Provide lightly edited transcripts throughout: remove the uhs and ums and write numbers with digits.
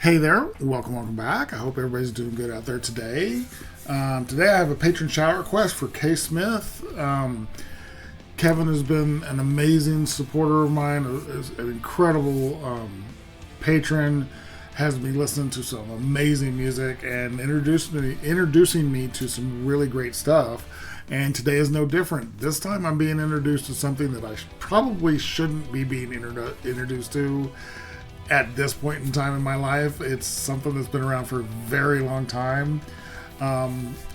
Hey there, welcome back. I hope everybody's doing good out there today. Today I have a patron shout request for K. Smith. Kevin has been an amazing supporter of mine, is an incredible patron, has me listening to some amazing music and introducing me to some really great stuff. And today is no different. This time I'm being introduced to something that I probably shouldn't be being introduced to at this point in time in my life. It's something that's been around for a very long time.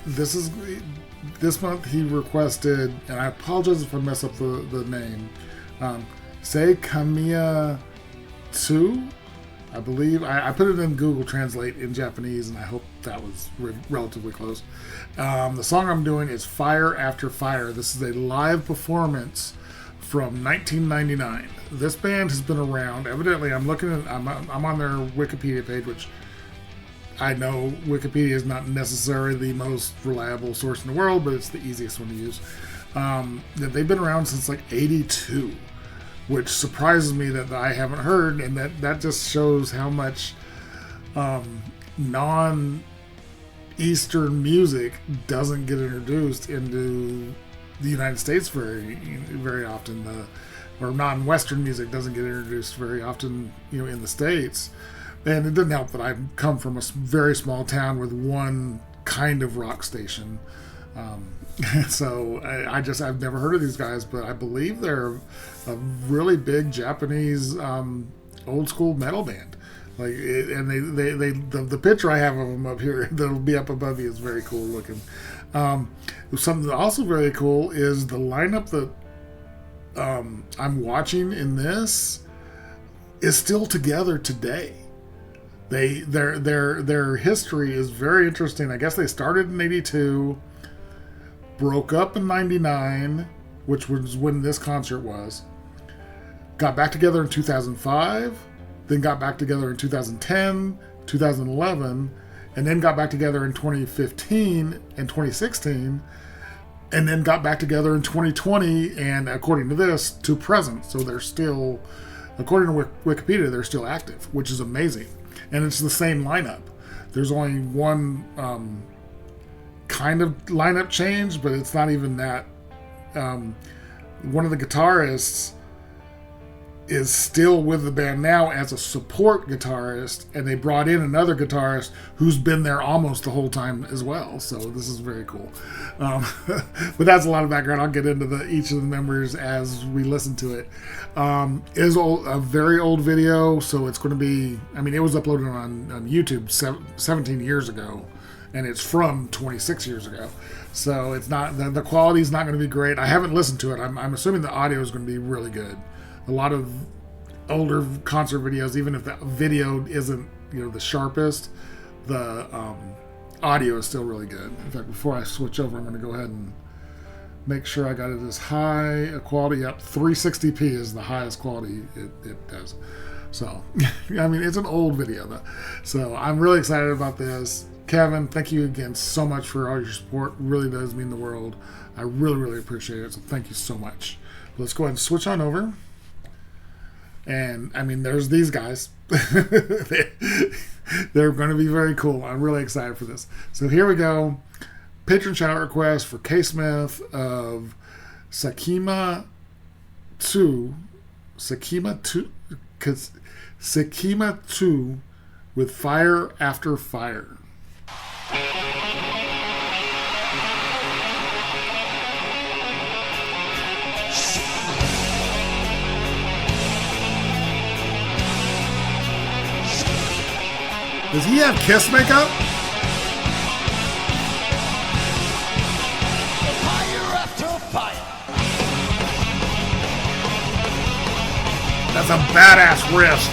This month he requested, and I apologize if I mess up the name, Seikima-II, I believe. I put it in Google Translate in Japanese, and I hope that was relatively close. The song I'm doing is Fire After Fire. This is a live performance from 1999. This band has been around. Evidently, I'm on their Wikipedia page, which I know Wikipedia is not necessarily the most reliable source in the world, but it's the easiest one to use. They've been around since like '82, which surprises me that I haven't heard, and that just shows how much non-Eastern music doesn't get introduced into the United States very often, or non-Western music doesn't get introduced very often, in the States. And it didn't help that I come from a very small town with one kind of rock station. So I've never heard of these guys, but I believe they're a really big Japanese old school metal band. The picture I have of them up here that'll be up above you is very cool looking. Something that's also very cool is the lineup that I'm watching in this is still together today. Their history is very interesting. I guess they started in '82, broke up in '99, which was when this concert was. Got back together in 2005, then got back together in 2010, 2011, and then got back together in 2015 and 2016, and then got back together in 2020, and according to this, to present. So they're still, according to Wikipedia, they're still active, which is amazing. And it's the same lineup. There's only one kind of lineup change, but it's not even that. One of the guitarists is still with the band now as a support guitarist, and they brought in another guitarist who's been there almost the whole time as well. So this is very cool. But that's a lot of background. I'll get into each of the members as we listen to it. It is a very old video, so it's going to be, it was uploaded on YouTube 17 years ago, and it's from 26 years ago. So it's not, the quality is not going to be great. I haven't listened to it. I'm assuming the audio is going to be really good. A lot of older concert videos, even if the video isn't, the sharpest, the audio is still really good. In fact, before I switch over, I'm going to go ahead and make sure I got it as high a quality. Yep, 360p is the highest quality it does. So, it's an old video, though. So I'm really excited about this. Kevin, thank you again so much for all your support. It really does mean the world. I really, really appreciate it. So thank you so much. Let's go ahead and switch on over. And there's these guys. They're going to be very cool. I'm really excited for this. So here we go. Patron shout request for K. Smith of Seikima-II. Seikima-II with Fire After Fire. Does he have Kiss makeup? Fire after fire. That's a badass riff.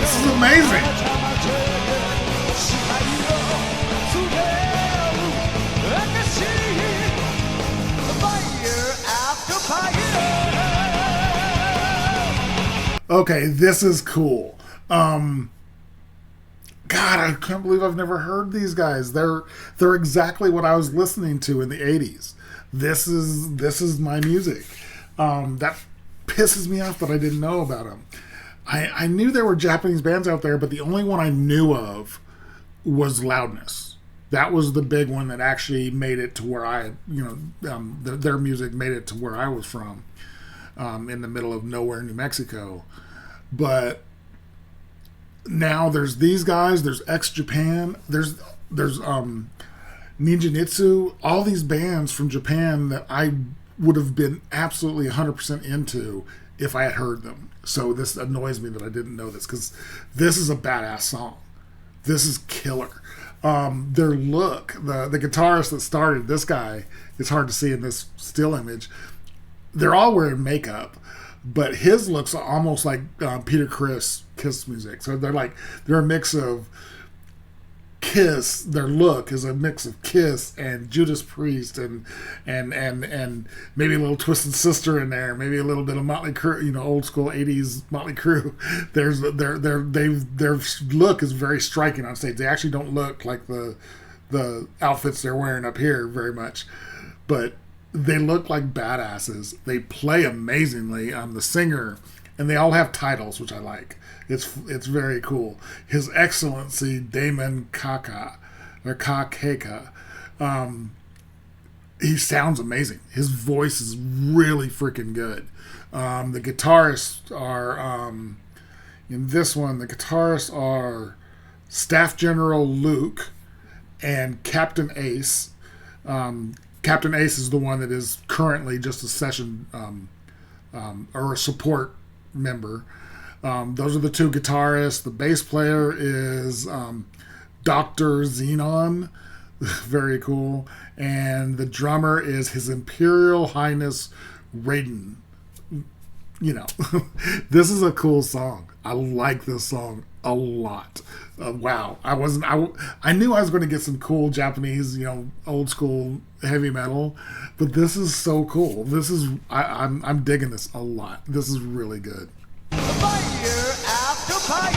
This is amazing. Okay, this is cool. God, I can't believe I've never heard these guys. They're exactly what I was listening to in the '80s. This is my music. That pisses me off that I didn't know about them. I knew there were Japanese bands out there, but the only one I knew of was Loudness. That was the big one that actually made it to where their music made it to where I was from, in the middle of nowhere, New Mexico. But now there's these guys, there's X Japan, there's Ninja Nitsu, all these bands from Japan that I would have been absolutely 100% into if I had heard them. So this annoys me that I didn't know this, because this is a badass song. This is killer. Their look, the guitarist that started, this guy, it's hard to see in this still image. They're all wearing makeup, but his looks almost like Peter Criss Kiss music. So they're a mix of Kiss. Their look is a mix of Kiss and Judas Priest and maybe a little Twisted Sister in there, maybe a little bit of Motley Crue, old school '80s Motley Crue. Their look is very striking on stage. They actually don't look like the outfits they're wearing up here very much, but they look like badasses. They play amazingly. The singer, and they all have titles, which I like. It's very cool. His Excellency Damon Kaka, or Kakeka. He sounds amazing. His voice is really freaking good. The guitarists are in this one. The guitarists are Staff General Luke and Captain Ace. Captain Ace is the one that is currently just a session or a support member. Those are the two guitarists. The bass player is Dr. Xenon. Very cool. And the drummer is His Imperial Highness Raiden. This is a cool song. I like this song a lot. Wow. I knew I was going to get some cool Japanese, old school heavy metal, but this is so cool. I'm digging this a lot. This is really good. Fire after fire.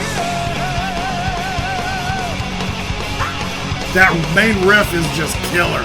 That main riff is just killer.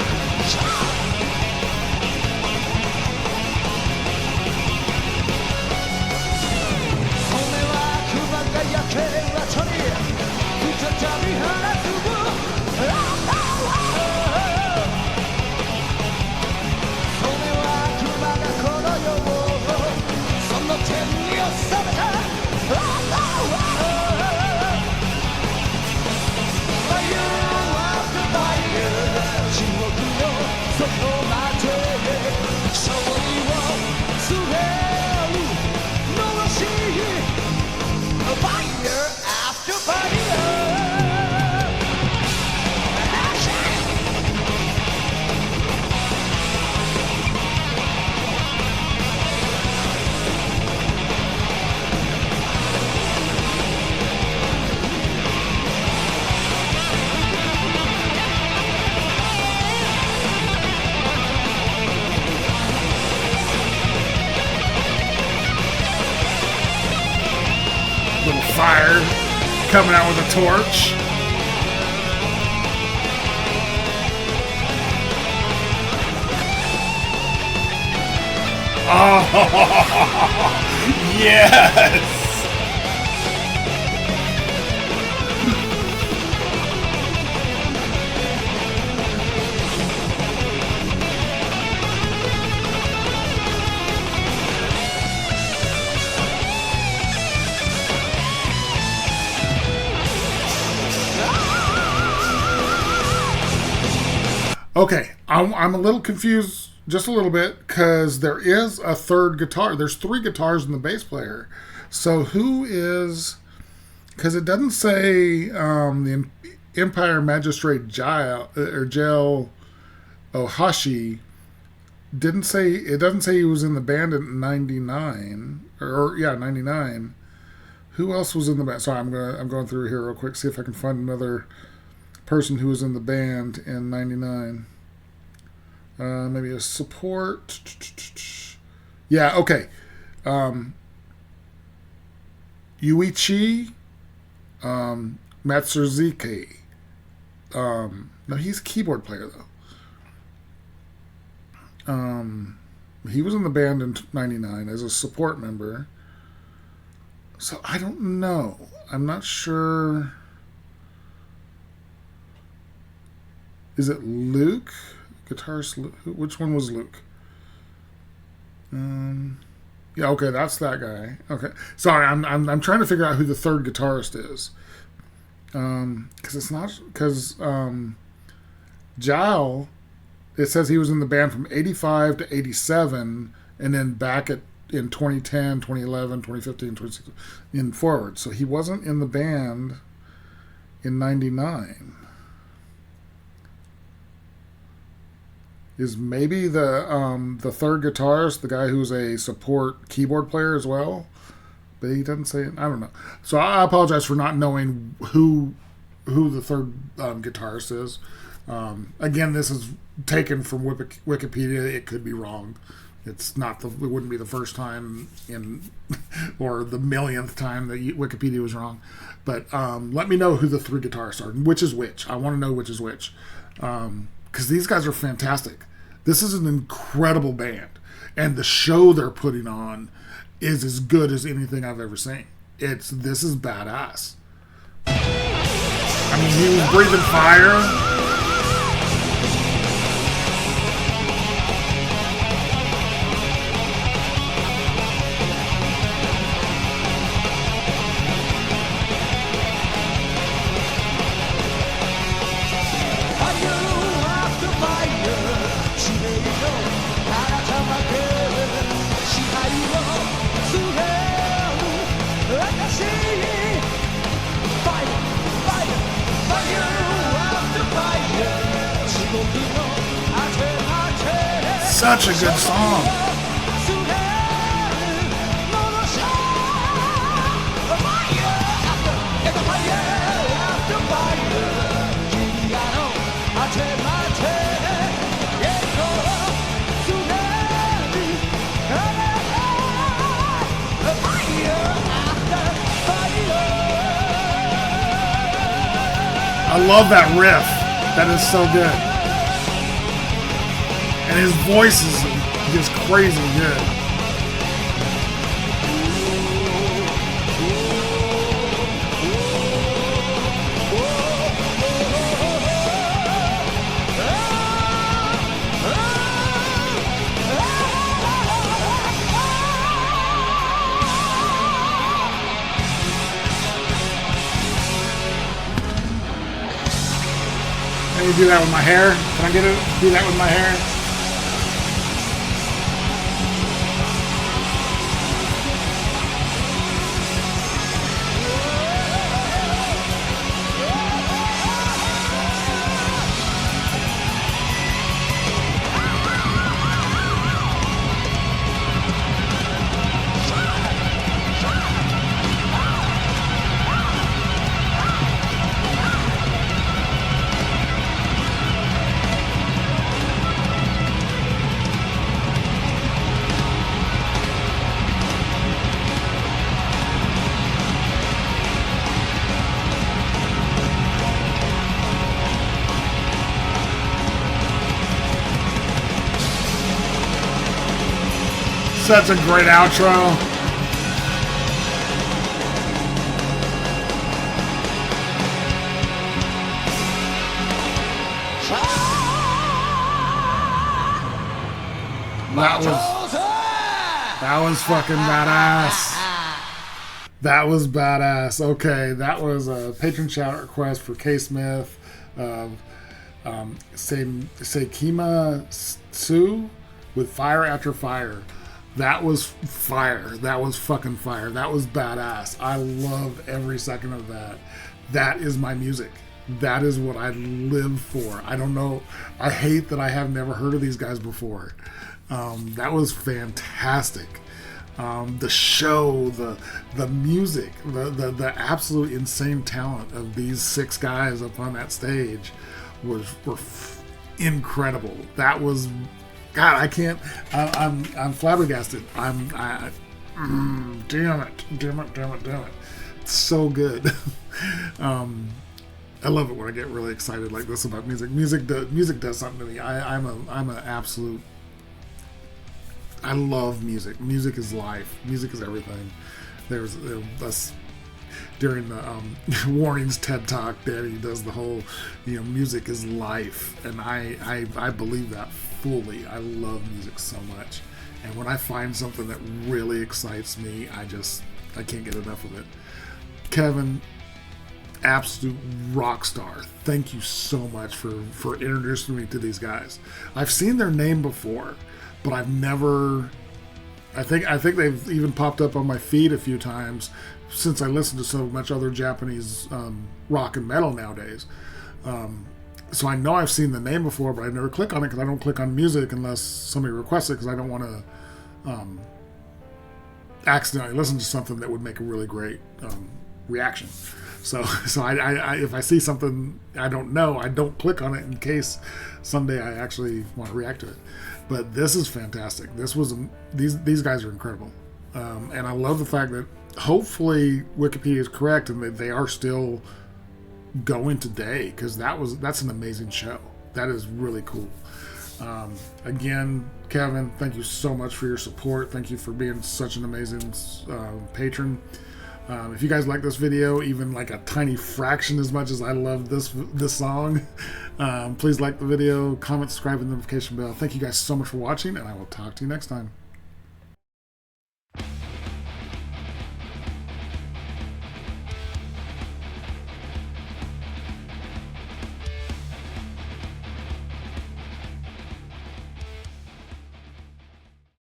Fire coming out with a torch. Oh, yes. Okay, I'm a little confused, just a little bit, because there is a third guitar. There's three guitars in the bass player. So who is? Because it doesn't say the Empire Magistrate Jail Ohashi. Didn't say, it doesn't say he was in the band in '99 or 99. Who else was in the band? Sorry, I'm going through here real quick, see if I can find another person who was in the band in '99. Maybe a support. Yeah, okay. Yuichi Matsuzuki. No, he's a keyboard player though. He was in the band in '99 as a support member. So I don't know. I'm not sure. Is it Luke? Guitarist Luke? Which one was Luke? Yeah, okay, that's that guy. Okay, sorry, I'm trying to figure out who the third guitarist is. Because it's not Jao. It says he was in the band from '85 to '87, and then back in 2010, 2011, 2015, 2016, and forward. So he wasn't in the band in '99. Is maybe the third guitarist the guy who's a support keyboard player as well? But he doesn't say it. I don't know. So I apologize for not knowing who the third guitarist is. Again, this is taken from Wikipedia. It could be wrong. It wouldn't be the first time or the millionth time that Wikipedia was wrong. But let me know who the three guitarists are, which is which. I want to know which is which. Because these guys are fantastic. This is an incredible band. And the show they're putting on is as good as anything I've ever seen. This is badass. I mean, he was breathing fire. Such a good song. I love that riff. That is so good. And his voice is just crazy good. Can you do that with my hair? Can I do that with my hair? Such a great outro. That was fucking badass. That was badass. Okay, that was a patron shout request for K-Smith of Seikima-II with Fire After Fire. That was fire. That was fucking fire. That was badass. I love every second of that. That is my music. That is what I live for. I don't know. I hate that I have never heard of these guys before. That was fantastic. The show, the music, the absolute insane talent of these six guys up on that stage were incredible. That was, God, I can't. I'm flabbergasted. Damn it. It's so good. I love it when I get really excited like this about music. Music does something to me. I'm an absolute. I love music. Music is life. Music is everything. There's us during the Warnings TED Talk. Daddy does the whole, music is life, and I believe that fully. I love music so much, and when I find something that really excites me, I can't get enough of it. Kevin, absolute rock star. Thank you so much for introducing me to these guys. I've seen their name before, but I've never. I think they've even popped up on my feed a few times since I listen to so much other Japanese rock and metal nowadays. So I know I've seen the name before, but I never click on it because I don't click on music unless somebody requests it, because I don't want to accidentally listen to something that would make a really great reaction. So I if I see something I don't know, I don't click on it in case someday I actually want to react to it. But this is fantastic. These guys are incredible, and I love the fact that hopefully Wikipedia is correct and that they are still going today, because that's an amazing show. That is really cool. Again, Kevin, thank you so much for your support. Thank you for being such an amazing patron. If you guys like this video, even like a tiny fraction as much as I love this song, please like the video, comment, subscribe, and notification bell. Thank you guys so much for watching, and I will talk to you next time.